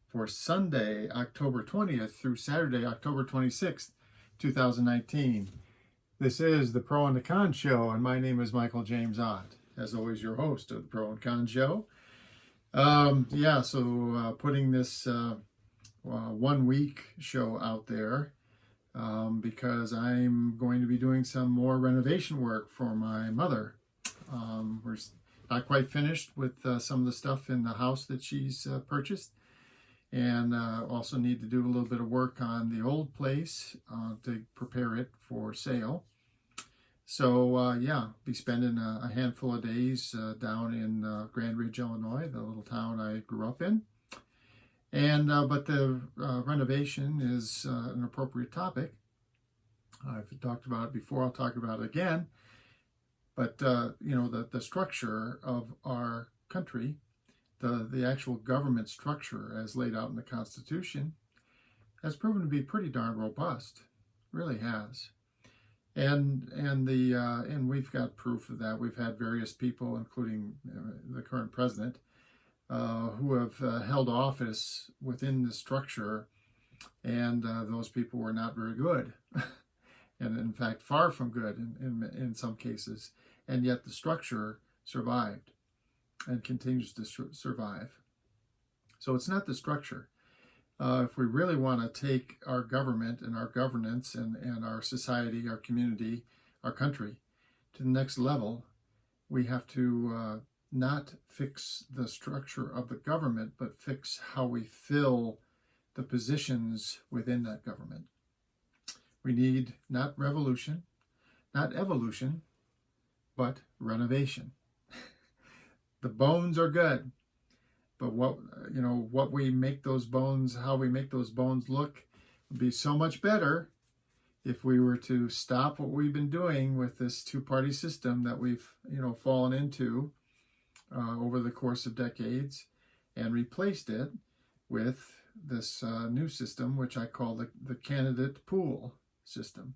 for Sunday, October 20th through Saturday, October 26th, 2019. This is the Pro and the Con Show, and my name is Michael James Ott, as always, your host of the Pro and Con Show. Putting this 1 week show out there because I'm going to be doing some more renovation work for my mother. We're not quite finished with some of the stuff in the house that she's purchased, and also need to do a little bit of work on the old place to prepare it for sale. So be spending a handful of days down in Grand Ridge, Illinois, the little town I grew up in. And but the renovation is an appropriate topic. I've talked about it before. I'll talk about it again. But the structure of our country, the actual government structure as laid out in the Constitution, has proven to be pretty darn robust. Really has. And we've got proof of that. We've had various people, including the current president, who have held office within the structure, and those people were not very good, and in fact far from good in some cases. And yet the structure survived and continues to survive. So it's not the structure. If we really want to take our government and our governance and our society, our community, our country to the next level, we have to not fix the structure of the government, but fix how we fill the positions within that government. We need not revolution, not evolution, but renovation. The bones are good. But what we make those bones, how we make those bones look, would be so much better if we were to stop what we've been doing with this two-party system that we've fallen into over the course of decades, and replaced it with this new system, which I call the candidate pool system,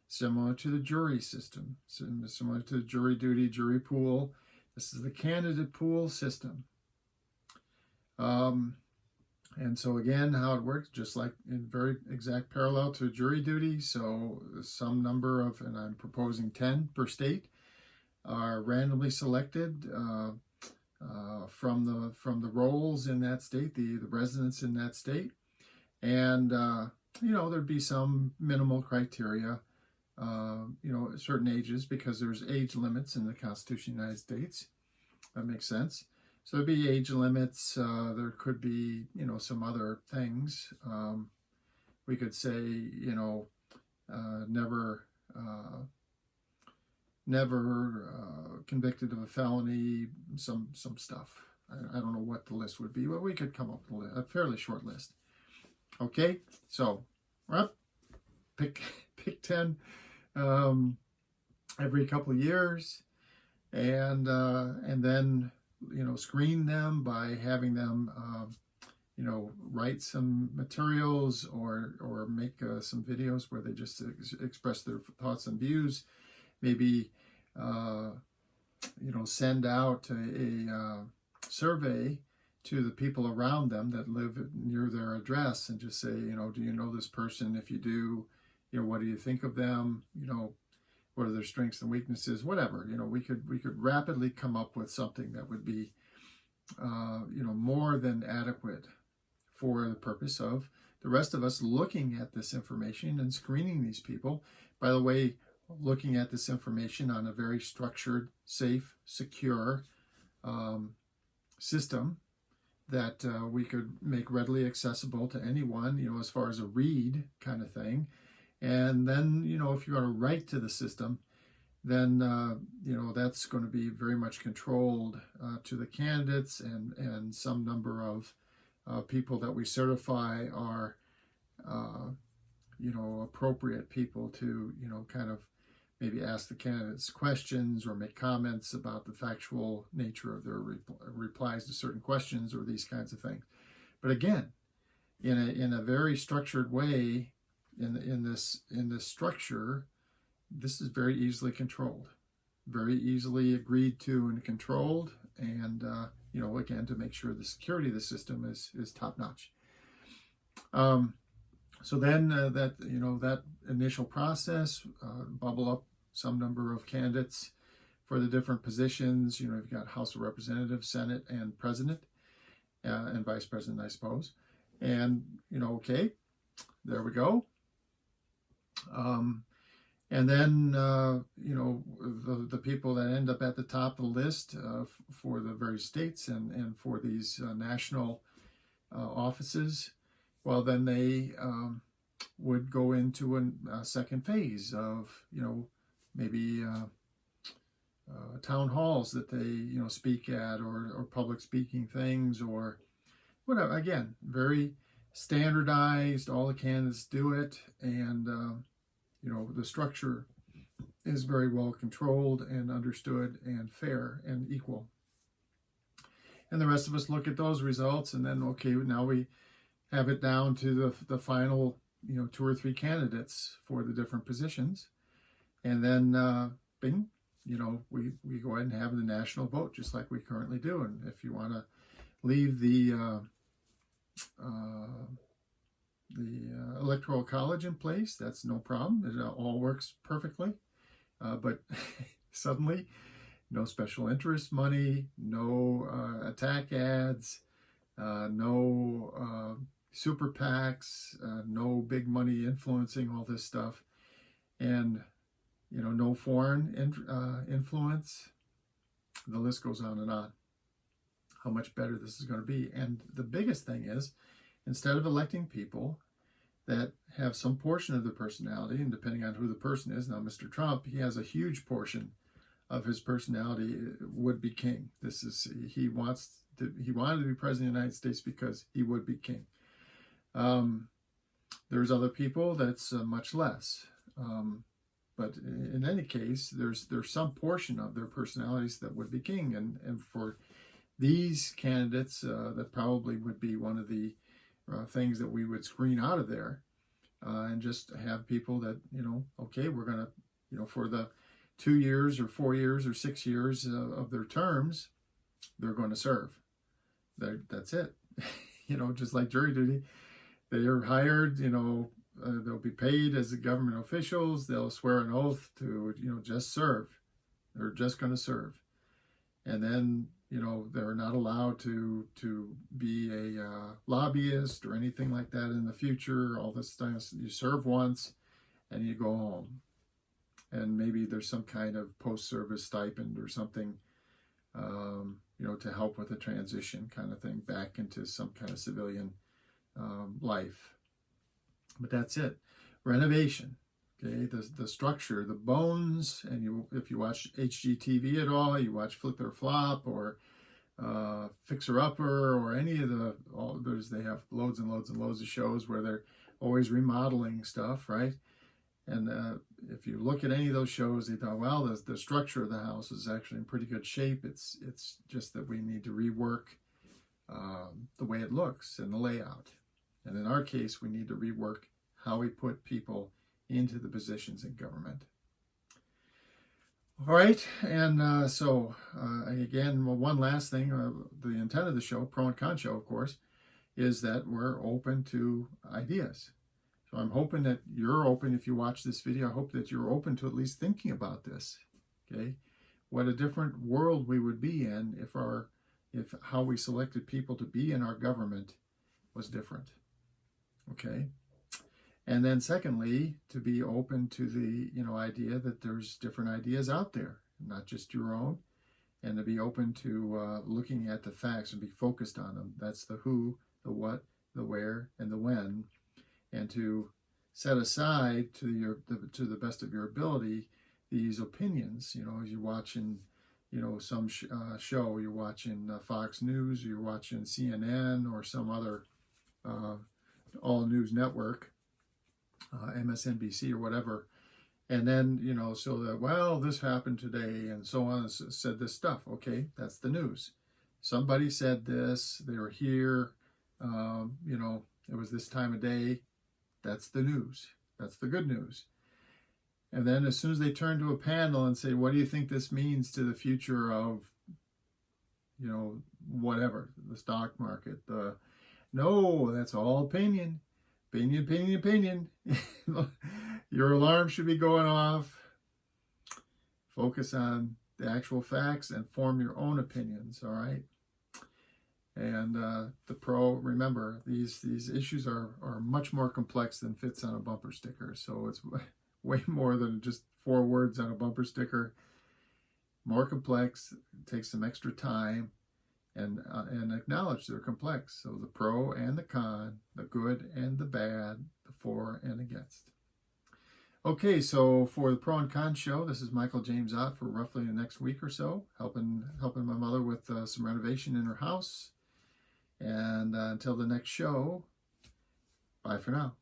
similar to the jury system, similar to the jury duty, jury pool. This is the candidate pool system. And so again, how it works, just like in very exact parallel to jury duty. So some number of, and I'm proposing 10 per state, are randomly selected from the rolls in that state, the residents in that state. And, there'd be some minimal criteria, at certain ages, because there's age limits in the Constitution of the United States. That makes sense. So there'd be age limits. There could be, some other things. We could say, never convicted of a felony, some stuff. I don't know what the list would be, but we could come up with a fairly short list. Okay, so pick 10 every couple of years, and then screen them by having them, write some materials or make some videos where they just express their thoughts and views. Maybe, send out a survey to the people around them that live near their address, and just say, do you know this person? If you do, what do you think of them? What are their strengths and weaknesses? Whatever, we could rapidly come up with something that would be, more than adequate for the purpose of the rest of us looking at this information and screening these people. By the way, looking at this information on a very structured, safe, secure system that we could make readily accessible to anyone, as far as a read kind of thing. And then, if you want to write to the system, then, that's going to be very much controlled to the candidates, and some number of people that we certify are, appropriate people to, kind of maybe ask the candidates questions or make comments about the factual nature of their replies to certain questions or these kinds of things. But again, in a very structured way, in this structure, this is very easily controlled, very easily agreed to and controlled, and again, to make sure the security of the system is top notch. So then that initial process, bubble up some number of candidates for the different positions. You've got House of Representatives, Senate, and President, and Vice President, I suppose. And, okay, there we go. And then, the people that end up at the top of the list for the various states and for these national offices, well, then they would go into a second phase of, maybe town halls that they, speak at, or public speaking things, or whatever. Again, very standardized. All the candidates do it, and the structure is very well controlled and understood and fair and equal. And the rest of us look at those results, and then, okay, now we have it down to the final, 2 or 3 candidates for the different positions. And then, bing, we go ahead and have the national vote, just like we currently do. And if you want to leave the Electoral College in place, that's no problem. It all works perfectly. But suddenly, no special interest money, no attack ads, no super PACs, no big money influencing all this stuff, and no foreign influence. The list goes on and on. How much better this is going to be. And the biggest thing is, instead of electing people that have some portion of their personality, and depending on who the person is, now Mr. Trump, he has a huge portion of his personality would be king. He wanted to be president of the United States because he would be king. There's other people that's much less. But in any case, there's some portion of their personalities that would be king. And for these candidates, that probably would be one of the things that we would screen out of there, and just have people that, okay, we're going to, for the 2 years or 4 years or 6 years of their terms, they're going to serve. That's it. Just like jury duty, they are hired, they'll be paid as the government officials. They'll swear an oath to, just serve. They're just going to serve. And then, they're not allowed to be a lobbyist or anything like that in the future. All this stuff. You serve once and you go home. And maybe there's some kind of post-service stipend or something, to help with the transition kind of thing back into some kind of civilian life. But that's it. Renovation. Okay, the structure, the bones, and if you watch HGTV at all, you watch Flip or Flop or Fixer Upper or any of they have loads and loads and loads of shows where they're always remodeling stuff, right? And if you look at any of those shows, they thought, well, the structure of the house is actually in pretty good shape. It's just that we need to rework the way it looks and the layout. And in our case, we need to rework how we put people into the positions in government. All right, and so again, one last thing, the intent of the show, Pro and Con Show, of course, is that we're open to ideas. So I'm hoping that you're open. If you watch this video, I hope that you're open to at least thinking about this. Okay, what a different world we would be in if how we selected people to be in our government was different. Okay. And then secondly, to be open to the, idea that there's different ideas out there, not just your own, and to be open to looking at the facts and be focused on them. That's the who, the what, the where, and the when, and to set aside to the best of your ability these opinions. As you're watching, some show, you're watching Fox News, you're watching CNN or some other all news network. MSNBC or whatever, and then so that, well, this happened today and so on, said this stuff. Okay, that's the news. Somebody said this, they were here, it was this time of day. That's the news. That's the good news. And then as soon as they turn to a panel and say, what do you think this means to the future of whatever, the stock market, no, that's all opinion. Opinion, opinion, opinion. Your alarm should be going off. Focus on the actual facts and form your own opinions, all right? And the pro, remember, these issues are much more complex than fits on a bumper sticker. So it's way more than just 4 words on a bumper sticker. More complex, it takes some extra time, and acknowledge they're complex. So the pro and the con, the good and the bad, the for and against. Okay, so for the Pro and Con show, this is Michael James Ott for roughly the next week or so, helping my mother with some renovation in her house. And until the next show, bye for now.